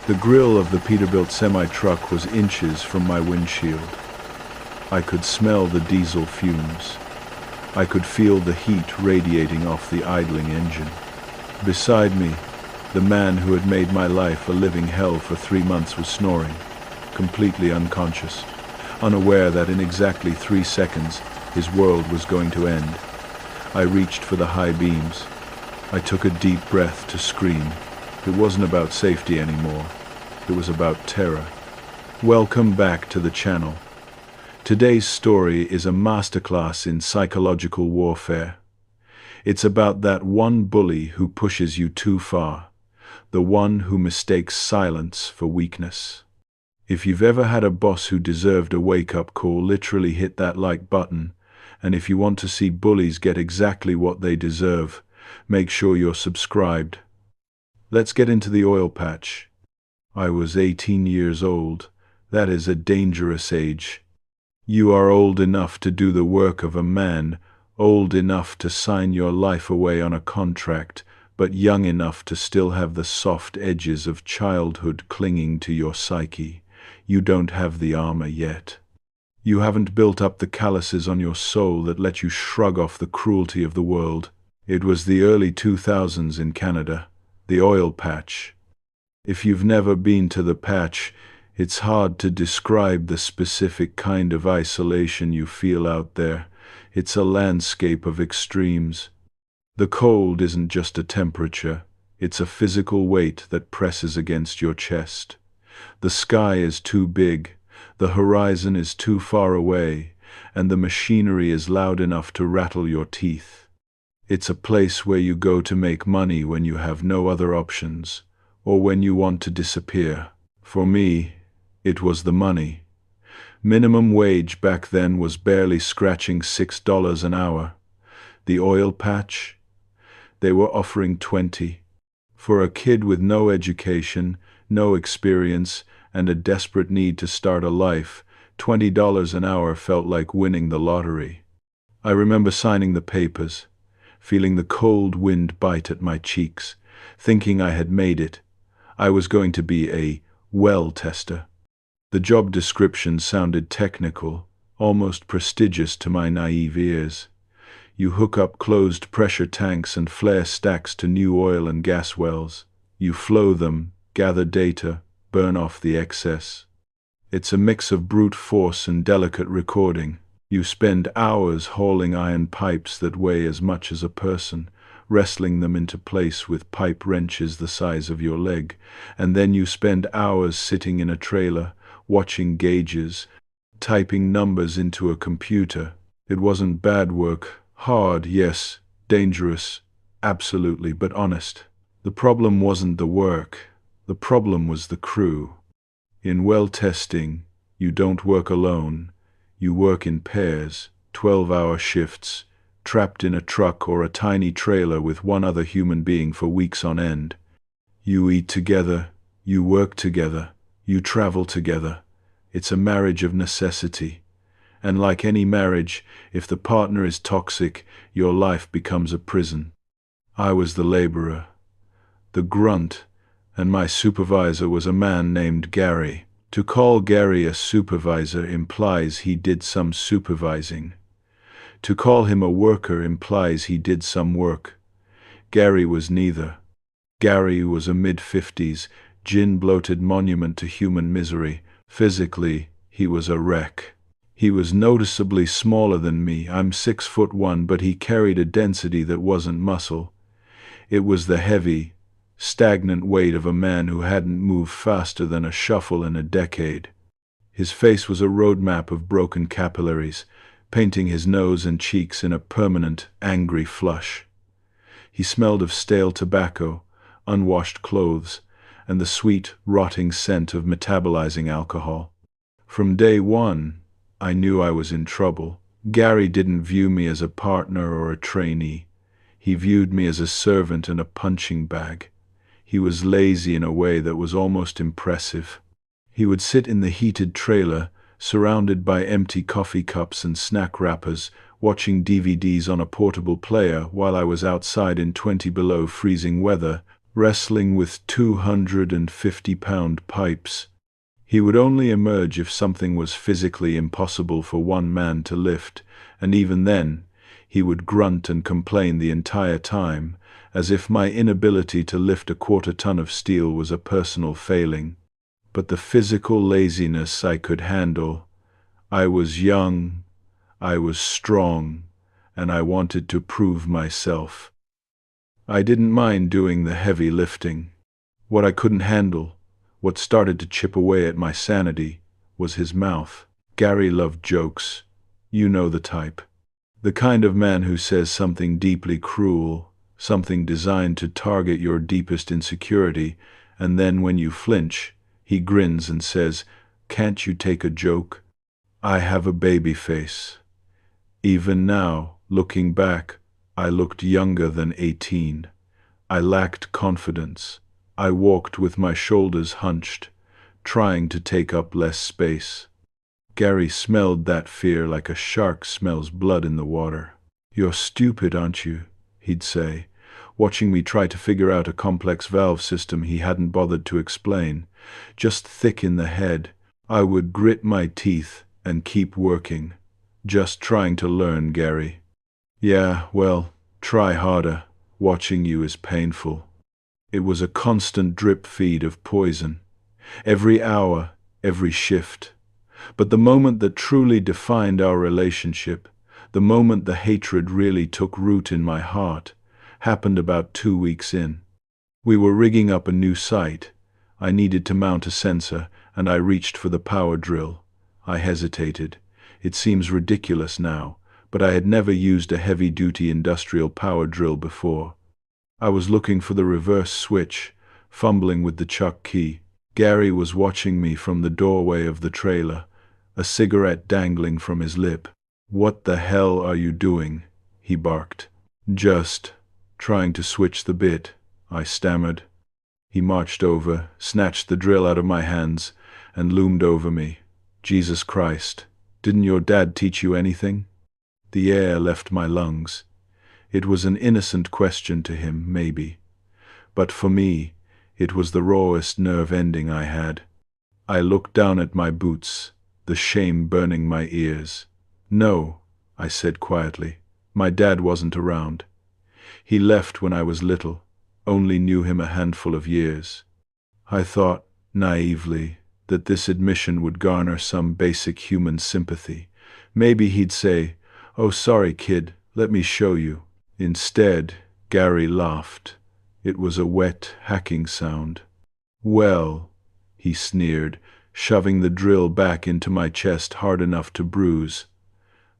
The grill of the Peterbilt semi-truck was inches from my windshield. I could smell the diesel fumes. I could feel the heat radiating off the idling engine. Beside me, the man who had made my life a living hell for 3 months was snoring, completely unconscious, unaware that in exactly 3 seconds his world was going to end. I reached for the high beams. I took a deep breath to scream. It wasn't about safety anymore. It was about terror. Welcome back to the channel. Today's story is a masterclass in psychological warfare. It's about that one bully who pushes you too far, the one who mistakes silence for weakness. If you've ever had a boss who deserved a wake-up call, literally hit that like button. And if you want to see bullies get exactly what they deserve, make sure you're subscribed. Let's get into the oil patch. I was 18 years old. That is a dangerous age. You are old enough to do the work of a man, old enough to sign your life away on a contract, but young enough to still have the soft edges of childhood clinging to your psyche. You don't have the armor yet. You haven't built up the calluses on your soul that let you shrug off the cruelty of the world. It was the early 2000s in Canada, the oil patch. If you've never been to the patch, it's hard to describe the specific kind of isolation you feel out there. It's a landscape of extremes. The cold isn't just a temperature, it's a physical weight that presses against your chest. The sky is too big, the horizon is too far away, and the machinery is loud enough to rattle your teeth. It's a place where you go to make money when you have no other options, or when you want to disappear. For me, it was the money. Minimum wage back then was barely scratching $6 an hour. The oil patch? They were offering 20. For a kid with no education, no experience, and a desperate need to start a life, $20 an hour felt like winning the lottery. I remember signing the papers, feeling the cold wind bite at my cheeks, thinking I had made it. I was going to be a well tester. The job description sounded technical, almost prestigious to my naive ears. You hook up closed pressure tanks and flare stacks to new oil and gas wells. You flow them, gather data, burn off the excess. It's a mix of brute force and delicate recording. You spend hours hauling iron pipes that weigh as much as a person, wrestling them into place with pipe wrenches the size of your leg, and then you spend hours sitting in a trailer, watching gauges, typing numbers into a computer. It wasn't bad work. Hard, yes. Dangerous, absolutely, but honest. The problem wasn't the work. The problem was the crew. In well testing, you don't work alone. You work in pairs, 12-hour shifts, trapped in a truck or a tiny trailer with one other human being for weeks on end. You eat together, you work together, you travel together. It's a marriage of necessity. And like any marriage, if the partner is toxic, your life becomes a prison. I was the laborer, the grunt, and my supervisor was a man named Gary. To call Gary a supervisor implies he did some supervising. To call him a worker implies he did some work. Gary was neither. Gary was a mid-50s, gin-bloated monument to human misery. Physically, he was a wreck. He was noticeably smaller than me. I'm 6'1", but he carried a density that wasn't muscle. It was the heavy, stagnant weight of a man who hadn't moved faster than a shuffle in a decade. His face was a roadmap of broken capillaries, painting his nose and cheeks in a permanent, angry flush. He smelled of stale tobacco, unwashed clothes, and the sweet, rotting scent of metabolizing alcohol. From day one, I knew I was in trouble. Gary didn't view me as a partner or a trainee. He viewed me as a servant and a punching bag. He was lazy in a way that was almost impressive. He would sit in the heated trailer, surrounded by empty coffee cups and snack wrappers, watching DVDs on a portable player while I was outside in 20 below freezing weather, wrestling with 250-pound pipes. He would only emerge if something was physically impossible for one man to lift, and even then, he would grunt and complain the entire time, as if my inability to lift a quarter-ton of steel was a personal failing. But the physical laziness I could handle. I was young, I was strong, and I wanted to prove myself. I didn't mind doing the heavy lifting. What I couldn't handle, what started to chip away at my sanity, was his mouth. Gary loved jokes. You know the type. The kind of man who says something deeply cruel, something designed to target your deepest insecurity, and then when you flinch, he grins and says, "Can't you take a joke?" I have a baby face. Even now, looking back, I looked younger than 18. I lacked confidence. I walked with my shoulders hunched, trying to take up less space. Gary smelled that fear like a shark smells blood in the water. "You're stupid, aren't you?" he'd say, watching me try to figure out a complex valve system he hadn't bothered to explain. Just thick in the head. I would grit my teeth and keep working. Just trying to learn, Gary. Yeah, well, try harder. Watching you is painful. It was a constant drip feed of poison. Every hour, every shift. But the moment that truly defined our relationship, the moment the hatred really took root in my heart, happened about 2 weeks in. We were rigging up a new site. I needed to mount a sensor, and I reached for the power drill. I hesitated. It seems ridiculous now, but I had never used a heavy-duty industrial power drill before. I was looking for the reverse switch, fumbling with the chuck key. Gary was watching me from the doorway of the trailer, a cigarette dangling from his lip. "What the hell are you doing?" he barked. "Just trying to switch the bit," I stammered. He marched over, snatched the drill out of my hands, and loomed over me. "Jesus Christ, didn't your dad teach you anything?" The air left my lungs. It was an innocent question to him, maybe. But for me, it was the rawest nerve ending I had. I looked down at my boots, the shame burning my ears. "No," I said quietly. "My dad wasn't around. He left when I was little, only knew him a handful of years." I thought, naively, that this admission would garner some basic human sympathy. Maybe he'd say, "Oh, sorry, kid, let me show you." Instead, Gary laughed. It was a wet, hacking sound. "Well," he sneered, shoving the drill back into my chest hard enough to bruise.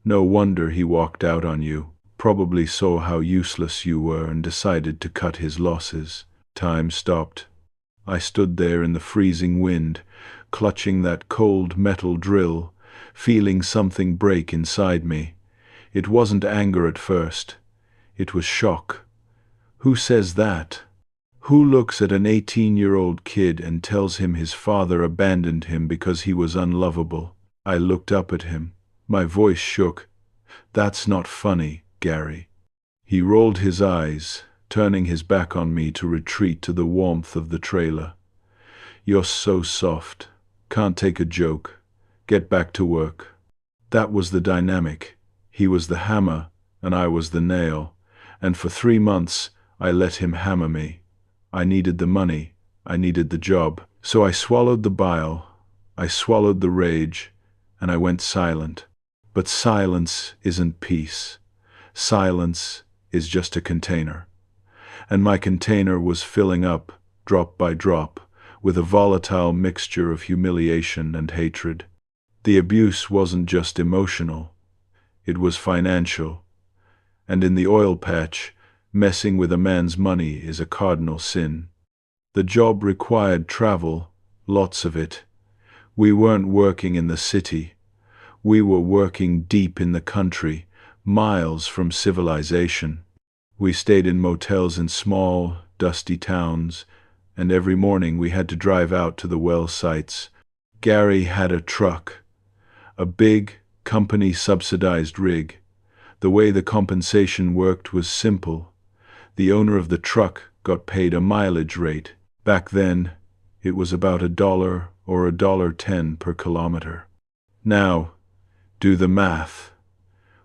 "No wonder he walked out on you. Probably saw how useless you were and decided to cut his losses." Time stopped. I stood there in the freezing wind, clutching that cold metal drill, feeling something break inside me. It wasn't anger at first. It was shock. Who says that? Who looks at an 18-year-old kid and tells him his father abandoned him because he was unlovable? I looked up at him. My voice shook. "That's not funny, Gary." He rolled his eyes, turning his back on me to retreat to the warmth of the trailer. "You're so soft. Can't take a joke. Get back to work." That was the dynamic. He was the hammer, and I was the nail. And for 3 months, I let him hammer me. I needed the money. I needed the job. So I swallowed the bile. I swallowed the rage, and I went silent. But silence isn't peace. Silence is just a container. And my container was filling up, drop by drop, with a volatile mixture of humiliation and hatred. The abuse wasn't just emotional. It was financial. And in the oil patch, messing with a man's money is a cardinal sin. The job required travel, lots of it. We weren't working in the city. We were working deep in the country, miles from civilization. We stayed in motels in small, dusty towns, and every morning we had to drive out to the well sites. Gary had a truck, a big, company-subsidized rig. The way the compensation worked was simple. The owner of the truck got paid a mileage rate. Back then, it was about $1 or $1.10 per kilometer. Now, do the math.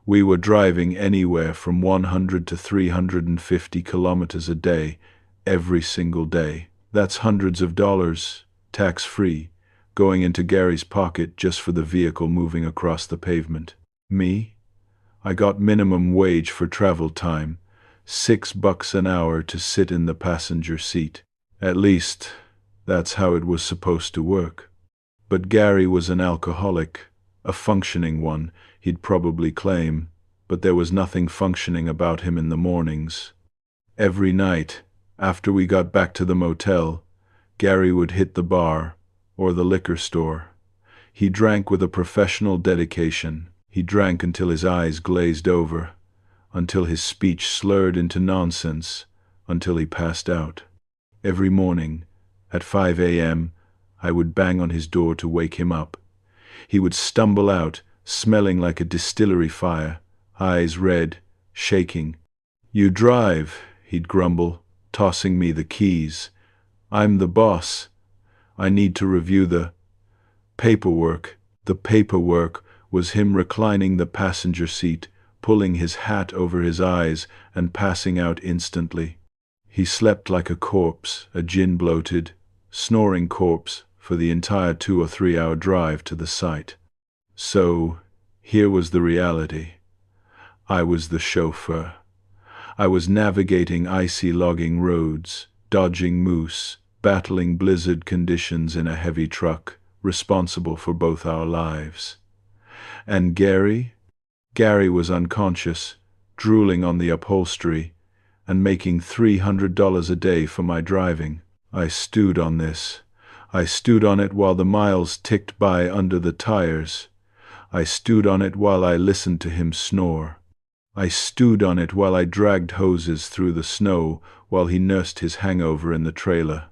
We were driving anywhere from 100 to 350 kilometers a day, every single day. That's hundreds of dollars, tax-free, going into Gary's pocket just for the vehicle moving across the pavement. Me? I got minimum wage for travel time, $6 an hour to sit in the passenger seat. At least, that's how it was supposed to work. But Gary was an alcoholic, a functioning one, he'd probably claim, but there was nothing functioning about him in the mornings. Every night, after we got back to the motel, Gary would hit the bar or the liquor store. He drank with a professional dedication. He drank until his eyes glazed over, until his speech slurred into nonsense, until he passed out. Every morning, at 5 a.m., I would bang on his door to wake him up. He would stumble out, smelling like a distillery fire, eyes red, shaking. "You drive," he'd grumble, tossing me the keys. "I'm the boss. I need to review the paperwork." The paperwork was him reclining the passenger seat, pulling his hat over his eyes and passing out instantly. He slept like a corpse, a gin-bloated, snoring corpse for the entire 2 or 3 hour drive to the site. So, here was the reality. I was the chauffeur. I was navigating icy logging roads, dodging moose, battling blizzard conditions in a heavy truck, responsible for both our lives. And Gary? Gary was unconscious, drooling on the upholstery, and making $300 a day for my driving. I stewed on this. I stewed on it while the miles ticked by under the tires. I stewed on it while I listened to him snore. I stewed on it while I dragged hoses through the snow while he nursed his hangover in the trailer.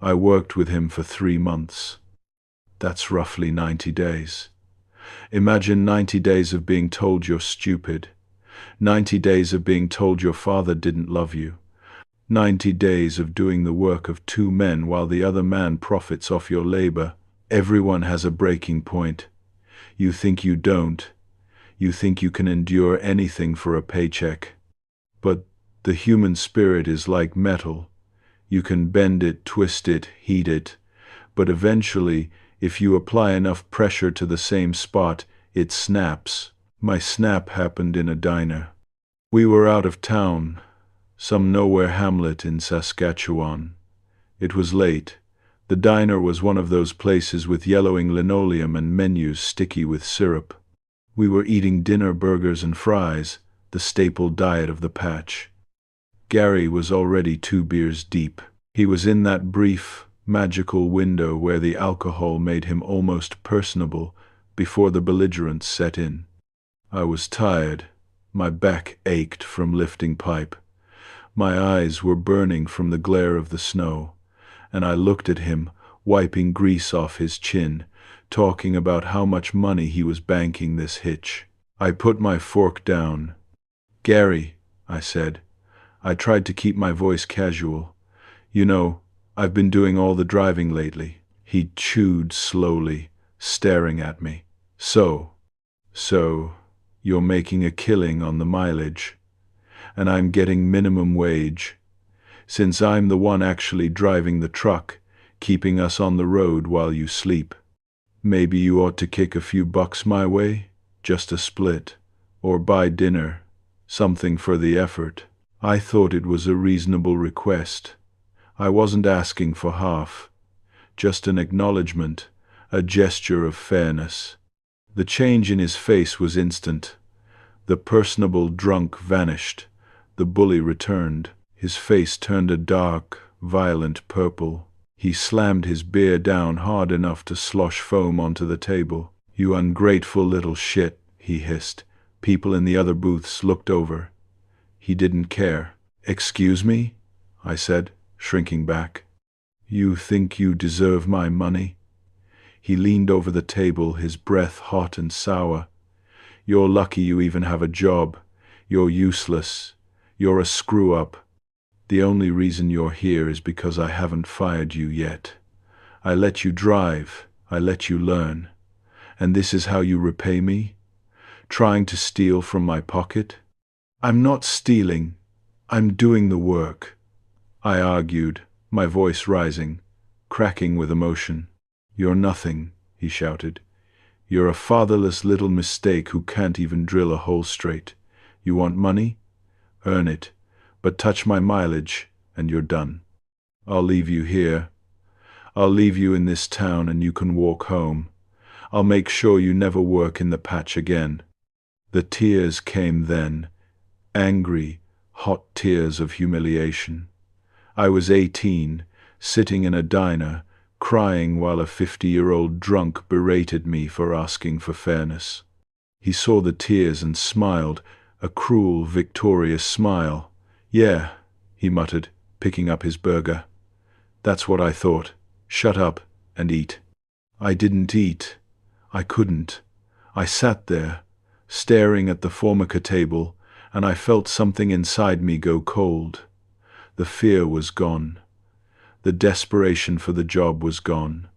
I worked with him for 3 months. That's roughly 90 days. Imagine 90 days of being told you're stupid. 90 days of being told your father didn't love you. 90 days of doing the work of 2 men while the other man profits off your labor. Everyone has a breaking point. You think you don't. You think you can endure anything for a paycheck. But the human spirit is like metal. You can bend it, twist it, heat it. But eventually, if you apply enough pressure to the same spot, it snaps. My snap happened in a diner. We were out of town, some nowhere hamlet in Saskatchewan. It was late. The diner was one of those places with yellowing linoleum and menus sticky with syrup. We were eating dinner, burgers and fries, the staple diet of the patch. Gary was already 2 beers deep. He was in that brief, magical window where the alcohol made him almost personable before the belligerence set in. I was tired. My back ached from lifting pipe. My eyes were burning from the glare of the snow, and I looked at him, wiping grease off his chin, talking about how much money he was banking this hitch. I put my fork down. "Gary," I said. I tried to keep my voice casual. "You know, I've been doing all the driving lately." He chewed slowly, staring at me. So, you're making a killing on the mileage, and I'm getting minimum wage, since I'm the one actually driving the truck, keeping us on the road while you sleep. Maybe you ought to kick a few bucks my way, just a split, or buy dinner, something for the effort." I thought it was a reasonable request. I wasn't asking for half, just an acknowledgement, a gesture of fairness. The change in his face was instant. The personable drunk vanished. The bully returned. His face turned a dark, violent purple. He slammed his beer down hard enough to slosh foam onto the table. "You ungrateful little shit," he hissed. People in the other booths looked over. He didn't care. "Excuse me?" I said, shrinking back. "You think you deserve my money?" He leaned over the table, his breath hot and sour. "You're lucky you even have a job. You're useless. You're a screw-up." The only reason you're here is because I haven't fired you yet. I let you drive, I let you learn. And this is how you repay me? Trying to steal from my pocket? I'm not stealing, I'm doing the work, I argued, my voice rising, cracking with emotion. You're nothing, he shouted. You're a fatherless little mistake who can't even drill a hole straight. You want money? Earn it, but touch my mileage, and you're done. I'll leave you here. I'll leave you in this town and you can walk home. I'll make sure you never work in the patch again. The tears came then, angry, hot tears of humiliation. I was 18, sitting in a diner, crying while a 50-year-old drunk berated me for asking for fairness. He saw the tears and smiled, a cruel, victorious smile. Yeah, he muttered, picking up his burger. That's what I thought. Shut up and eat. I didn't eat. I couldn't. I sat there, staring at the formica table, and I felt something inside me go cold. The fear was gone. The desperation for the job was gone.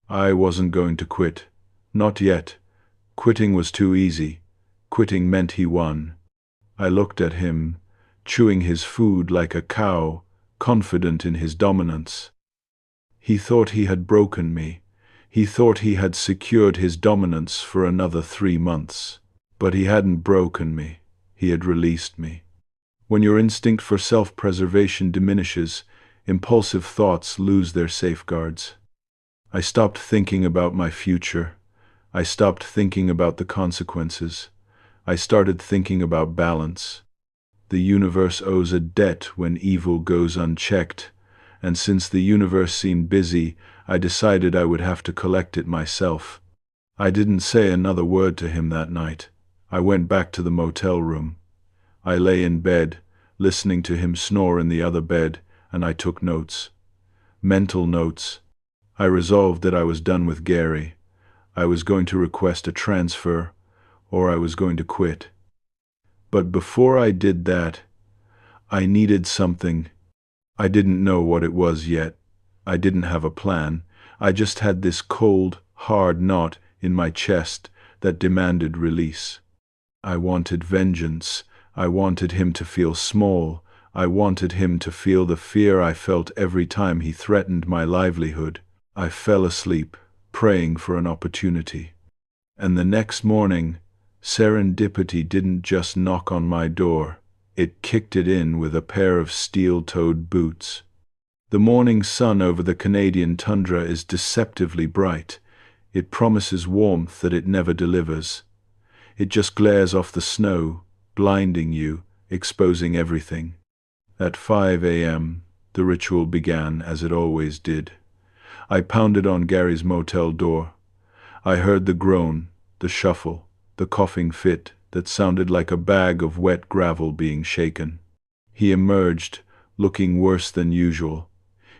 I wasn't going to quit. Not yet. Quitting was too easy. Quitting meant he won. I looked at him, chewing his food like a cow, confident in his dominance. He thought he had broken me. He thought he had secured his dominance for another 3 months. But he hadn't broken me. He had released me. When your instinct for self-preservation diminishes, impulsive thoughts lose their safeguards. I stopped thinking about my future. I stopped thinking about the consequences. I started thinking about balance. The universe owes a debt when evil goes unchecked, and since the universe seemed busy, I decided I would have to collect it myself. I didn't say another word to him that night. I went back to the motel room. I lay in bed, listening to him snore in the other bed, and I took notes. Mental notes. I resolved that I was done with Gary. I was going to request a transfer, or I was going to quit. But before I did that, I needed something. I didn't know what it was yet. I didn't have a plan. I just had this cold, hard knot in my chest that demanded release. I wanted vengeance. I wanted him to feel small. I wanted him to feel the fear I felt every time he threatened my livelihood. I fell asleep, praying for an opportunity. And the next morning, serendipity didn't just knock on my door. It kicked it in with a pair of steel-toed boots. The morning sun over the Canadian tundra is deceptively bright. It promises warmth that it never delivers. It just glares off the snow, blinding you, exposing everything. At 5 a.m., the ritual began as it always did. I pounded on Gary's motel door. I heard the groan, the shuffle, the coughing fit that sounded like a bag of wet gravel being shaken. He emerged, looking worse than usual.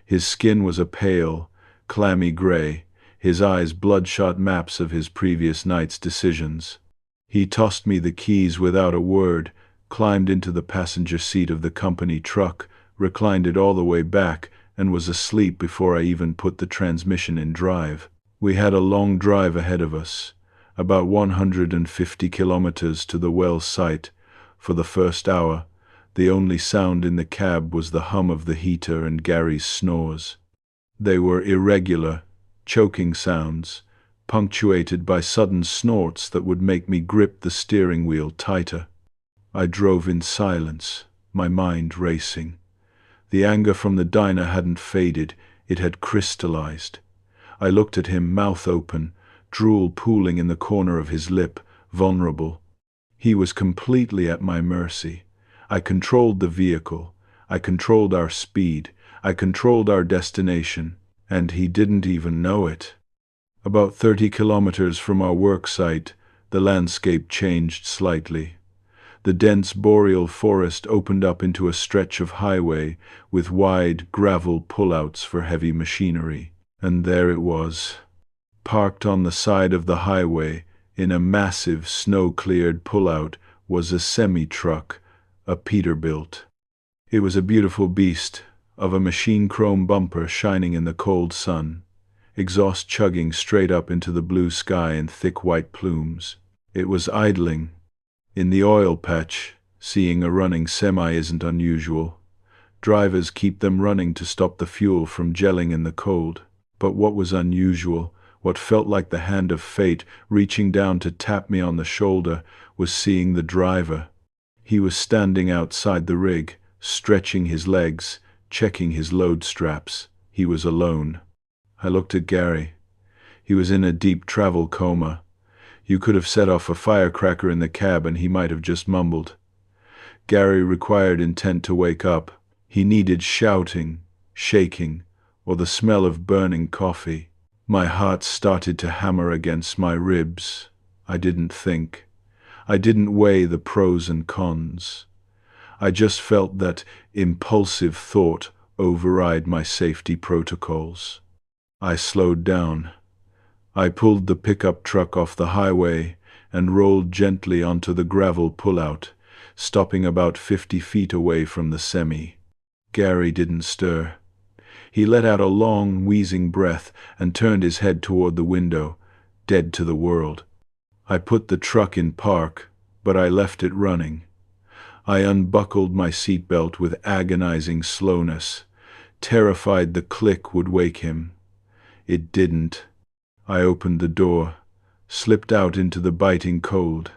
His skin was a pale, clammy gray, his eyes bloodshot maps of his previous night's decisions. He tossed me the keys without a word, climbed into the passenger seat of the company truck, reclined it all the way back, and was asleep before I even put the transmission in drive. We had a long drive ahead of us, about 150 kilometers to the well site. For the first hour, the only sound in the cab was the hum of the heater and Gary's snores. They were irregular, choking sounds, punctuated by sudden snorts that would make me grip the steering wheel tighter. I drove in silence, my mind racing. The anger from the diner hadn't faded, it had crystallized. I looked at him, mouth open, drool pooling in the corner of his lip, vulnerable. He was completely at my mercy. I controlled the vehicle. I controlled our speed. I controlled our destination, and he didn't even know it. About 30 kilometers from our work site, the landscape changed slightly. The dense boreal forest opened up into a stretch of highway with wide gravel pullouts for heavy machinery. And there it was, parked on the side of the highway in a massive snow-cleared pullout was a semi-truck, a Peterbilt. It was a beautiful beast, of a machine chrome bumper shining in the cold sun, exhaust chugging straight up into the blue sky in thick white plumes. It was idling. In the oil patch, seeing a running semi isn't unusual. Drivers keep them running to stop the fuel from gelling in the cold. But what was unusual, what felt like the hand of fate reaching down to tap me on the shoulder, was seeing the driver. He was standing outside the rig, stretching his legs, checking his load straps. He was alone. I looked at Gary. He was in a deep travel coma. You could have set off a firecracker in the cab and he might have just mumbled. Gary required intent to wake up. He needed shouting, shaking, or the smell of burning coffee. My heart started to hammer against my ribs. I didn't think. I didn't weigh the pros and cons. I just felt that impulsive thought override my safety protocols. I slowed down. I pulled the pickup truck off the highway and rolled gently onto the gravel pullout, stopping about 50 feet away from the semi. Gary didn't stir. He let out a long, wheezing breath and turned his head toward the window, dead to the world. I put the truck in park, but I left it running. I unbuckled my seatbelt with agonizing slowness, terrified the click would wake him. It didn't. I opened the door, slipped out into the biting cold,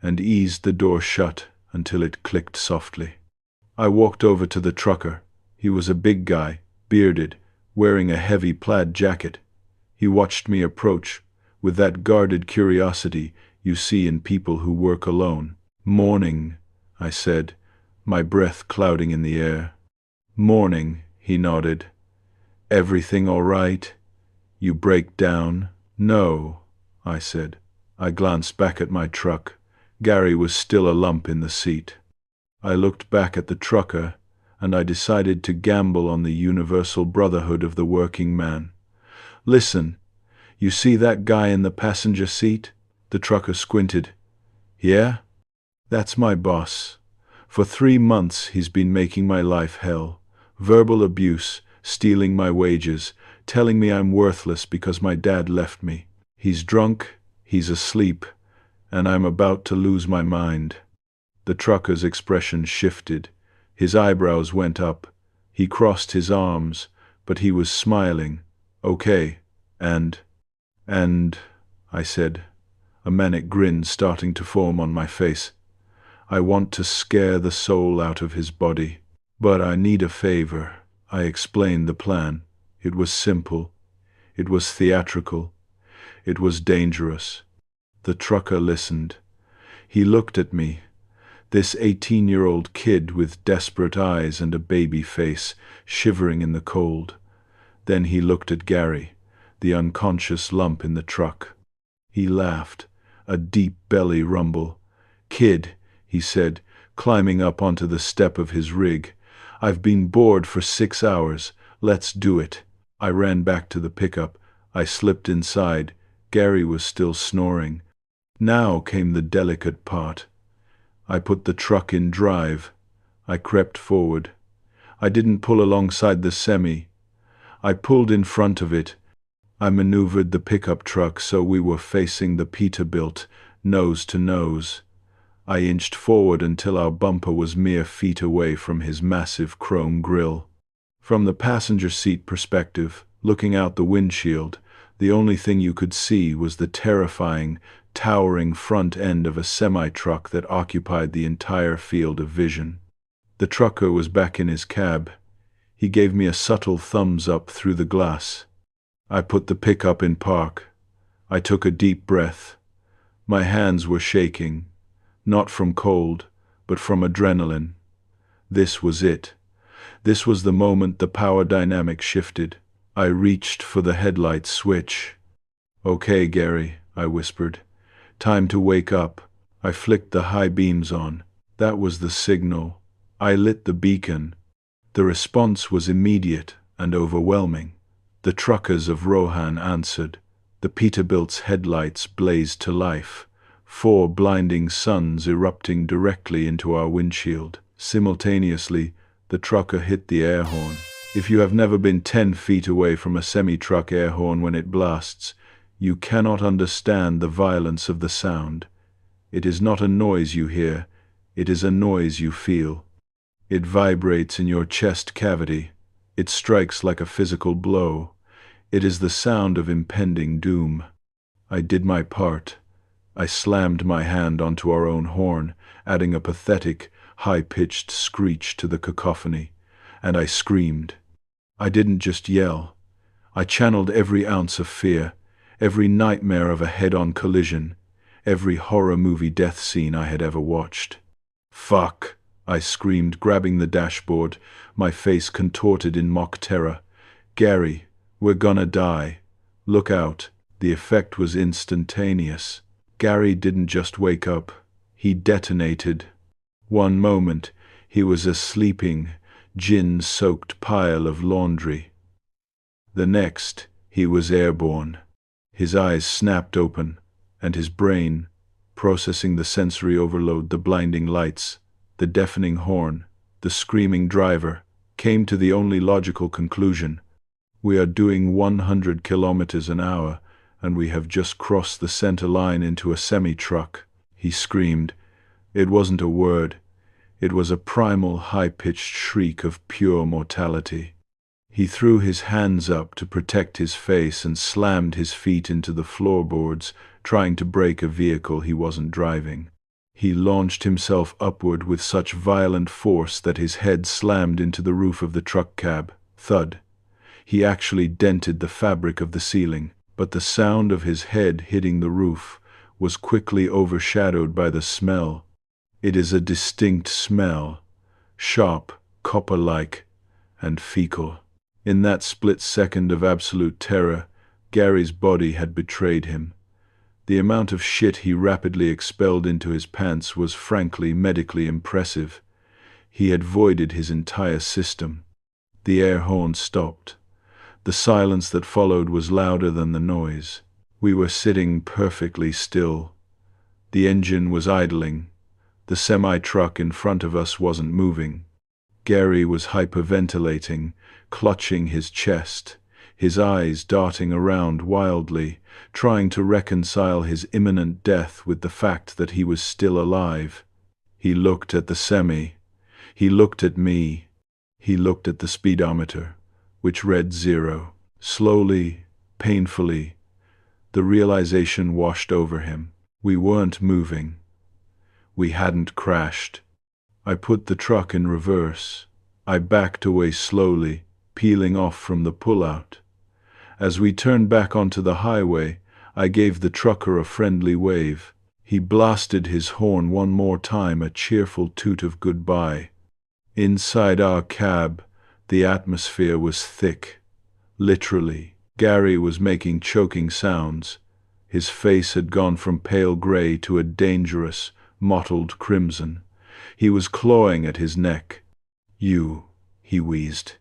and eased the door shut until it clicked softly. I walked over to the trucker. He was a big guy, bearded, wearing a heavy plaid jacket. He watched me approach, with that guarded curiosity you see in people who work alone. "Morning," I said, my breath clouding in the air. "Morning," he nodded. "Everything all right? You break down?" "No," I said. I glanced back at my truck. Gary was still a lump in the seat. I looked back at the trucker, and I decided to gamble on the universal brotherhood of the working man. "Listen, you see that guy in the passenger seat?" The trucker squinted. "Yeah? That's my boss. For 3 months he's been making my life hell. Verbal abuse, stealing my wages, telling me I'm worthless because my dad left me. He's drunk, he's asleep, and I'm about to lose my mind." The trucker's expression shifted. His eyebrows went up. He crossed his arms, but he was smiling. "Okay, and, I said, a manic grin starting to form on my face. "I want to scare the soul out of his body. But I need a favor." I explained the plan. It was simple. It was theatrical. It was dangerous. The trucker listened. He looked at me. This 18-year-old kid with desperate eyes and a baby face, shivering in the cold. Then he looked at Gary, the unconscious lump in the truck. He laughed, a deep belly rumble. "Kid," he said, climbing up onto the step of his rig, "I've been bored for 6 hours. Let's do it." I ran back to the pickup. I slipped inside. Gary was still snoring. Now came the delicate part. I put the truck in drive. I crept forward. I didn't pull alongside the semi. I pulled in front of it. I maneuvered the pickup truck so we were facing the Peterbilt, nose to nose. I inched forward until our bumper was mere feet away from his massive chrome grille. From the passenger seat perspective, looking out the windshield, the only thing you could see was the terrifying, towering front end of a semi-truck that occupied the entire field of vision. The trucker was back in his cab. He gave me a subtle thumbs up through the glass. I put the pickup in park. I took a deep breath. My hands were shaking, not from cold, but from adrenaline. This was it. This was the moment the power dynamic shifted. I reached for the headlight switch. "Okay, Gary," I whispered. "Time to wake up." I flicked the high beams on. That was the signal. I lit the beacon. The response was immediate and overwhelming. The truckers of Rohan answered. The Peterbilt's headlights blazed to life, 4 blinding suns erupting directly into our windshield. Simultaneously, The trucker hit the air horn. If you have never been 10 feet away from a semi-truck air horn when it blasts, you cannot understand the violence of the sound. It is not a noise you hear, it is a noise you feel. It vibrates in your chest cavity. It strikes like a physical blow. It is the sound of impending doom. I did my part. I slammed my hand onto our own horn, adding a pathetic, high-pitched screech to the cacophony, and I screamed. I didn't just yell. I channeled every ounce of fear, every nightmare of a head-on collision, every horror movie death scene I had ever watched. "Fuck!" I screamed, grabbing the dashboard, my face contorted in mock terror. "Gary, we're gonna die. Look out." The effect was instantaneous. Gary didn't just wake up, he detonated. One moment, he was a sleeping, gin-soaked pile of laundry. The next, he was airborne. His eyes snapped open, and his brain, processing the sensory overload, the blinding lights, the deafening horn, the screaming driver, came to the only logical conclusion. We are doing 100 kilometers an hour, and we have just crossed the center line into a semi-truck. He screamed. It wasn't a word. It was a primal, high-pitched shriek of pure mortality. He threw his hands up to protect his face and slammed his feet into the floorboards, trying to brake a vehicle he wasn't driving. He launched himself upward with such violent force that his head slammed into the roof of the truck cab. Thud. He actually dented the fabric of the ceiling, but the sound of his head hitting the roof was quickly overshadowed by the smell. It is a distinct smell, sharp, copper-like, and fecal. In that split second of absolute terror, Gary's body had betrayed him. The amount of shit he rapidly expelled into his pants was frankly medically impressive. He had voided his entire system. The air horn stopped. The silence that followed was louder than the noise. We were sitting perfectly still. The engine was idling. The semi-truck in front of us wasn't moving. Gary was hyperventilating, clutching his chest, his eyes darting around wildly, trying to reconcile his imminent death with the fact that he was still alive. He looked at the semi. He looked at me. He looked at the speedometer, which read 0. Slowly, painfully, the realization washed over him. We weren't moving. We hadn't crashed. I put the truck in reverse. I backed away slowly, peeling off from the pullout. As we turned back onto the highway, I gave the trucker a friendly wave. He blasted his horn one more time, a cheerful toot of goodbye. Inside our cab, the atmosphere was thick. Literally. Gary was making choking sounds. His face had gone from pale gray to a dangerous, mottled crimson. He was clawing at his neck. "You," he wheezed.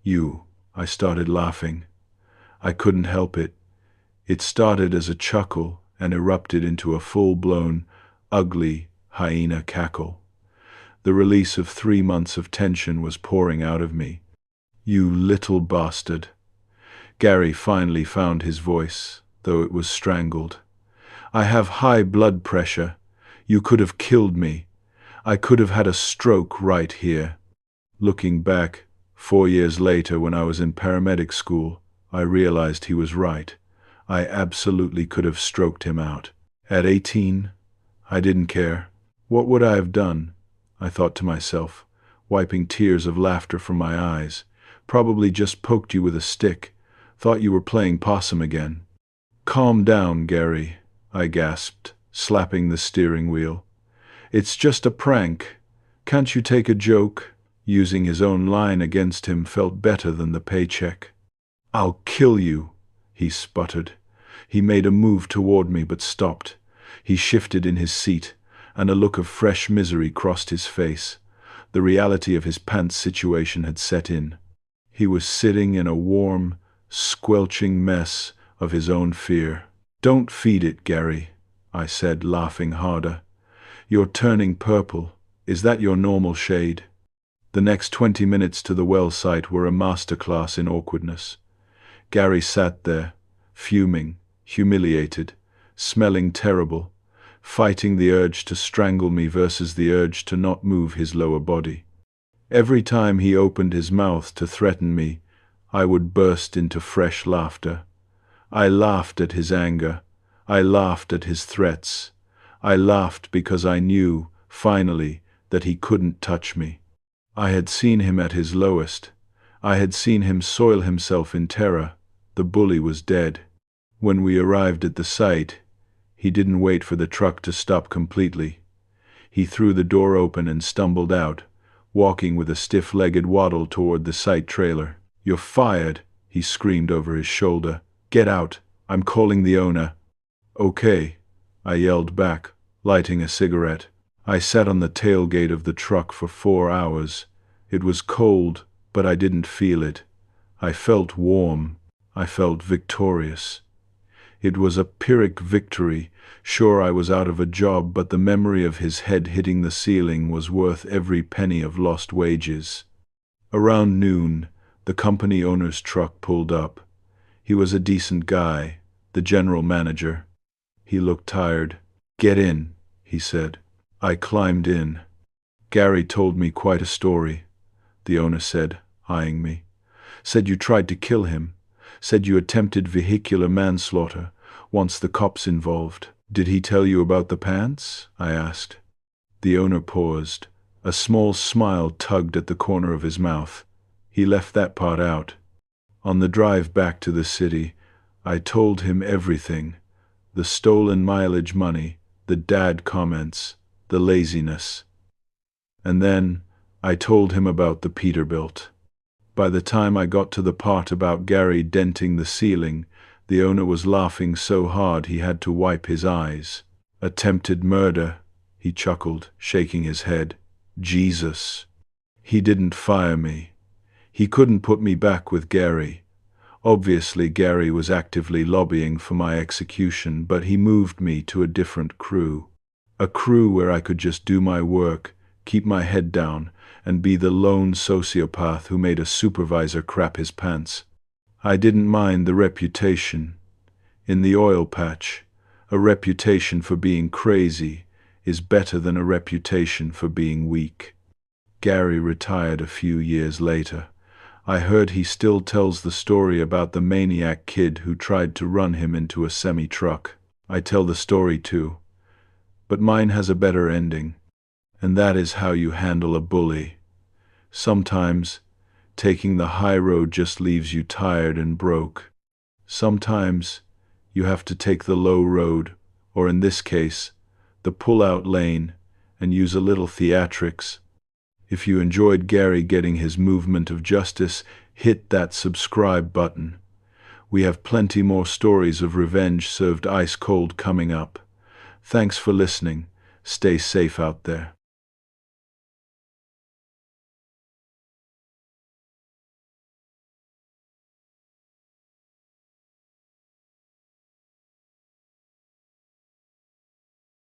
"You." I started laughing. I couldn't help it. It started as a chuckle and erupted into a full-blown, ugly hyena cackle. The release of 3 months of tension was pouring out of me. "You little bastard." Gary finally found his voice, though it was strangled. "I have high blood pressure. You could have killed me. I could have had a stroke right here." Looking back, 4 years later when I was in paramedic school, I realized he was right. I absolutely could have stroked him out. At 18, I didn't care. What would I have done? I thought to myself, wiping tears of laughter from my eyes. Probably just poked you with a stick. Thought you were playing possum again. "Calm down, Gary," I gasped, slapping the steering wheel. "It's just a prank. Can't you take a joke?" Using his own line against him felt better than the paycheck. "I'll kill you," he sputtered. He made a move toward me but stopped. He shifted in his seat, and a look of fresh misery crossed his face. The reality of his pants situation had set in. He was sitting in a warm, squelching mess of his own fear. "Don't feed it, Gary," I said, laughing harder. "You're turning purple. Is that your normal shade?" The next 20 minutes to the well site were a masterclass in awkwardness. Gary sat there, fuming, humiliated, smelling terrible, fighting the urge to strangle me versus the urge to not move his lower body. Every time he opened his mouth to threaten me, I would burst into fresh laughter. I laughed at his anger. I laughed at his threats. I laughed because I knew, finally, that he couldn't touch me. I had seen him at his lowest. I had seen him soil himself in terror. The bully was dead. When we arrived at the site, he didn't wait for the truck to stop completely. He threw the door open and stumbled out, walking with a stiff-legged waddle toward the site trailer. "You're fired," he screamed over his shoulder. "Get out. I'm calling the owner." "Okay," I yelled back, lighting a cigarette. I sat on the tailgate of the truck for 4 hours. It was cold, but I didn't feel it. I felt warm. I felt victorious. It was a Pyrrhic victory. Sure, I was out of a job, but the memory of his head hitting the ceiling was worth every penny of lost wages. Around noon, the company owner's truck pulled up. He was a decent guy, the general manager. He looked tired. "Get in," he said. I climbed in. "Gary told me quite a story," the owner said, eyeing me. "Said you tried to kill him. Said you attempted vehicular manslaughter, once the cops involved. Did he tell you about the pants?" I asked. The owner paused. A small smile tugged at the corner of his mouth. He left that part out. On the drive back to the city, I told him everything. The stolen mileage money, the dad comments, the laziness. And then I told him about the Peterbilt. By the time I got to the part about Gary denting the ceiling, the owner was laughing so hard he had to wipe his eyes. "Attempted murder," he chuckled, shaking his head. "Jesus. He didn't fire me. He couldn't put me back with Gary. Obviously Gary was actively lobbying for my execution, but he moved me to a different crew. A crew where I could just do my work, keep my head down, and be the lone sociopath who made a supervisor crap his pants. I didn't mind the reputation. In the oil patch, a reputation for being crazy is better than a reputation for being weak. Gary retired a few years later. I heard he still tells the story about the maniac kid who tried to run him into a semi-truck. I tell the story too, but mine has a better ending. And that is how you handle a bully. Sometimes, taking the high road just leaves you tired and broke. Sometimes, you have to take the low road, or in this case, the pull-out lane, and use a little theatrics. If you enjoyed Gary getting his movement of justice, hit that subscribe button. We have plenty more stories of revenge served ice cold coming up. Thanks for listening. Stay safe out there.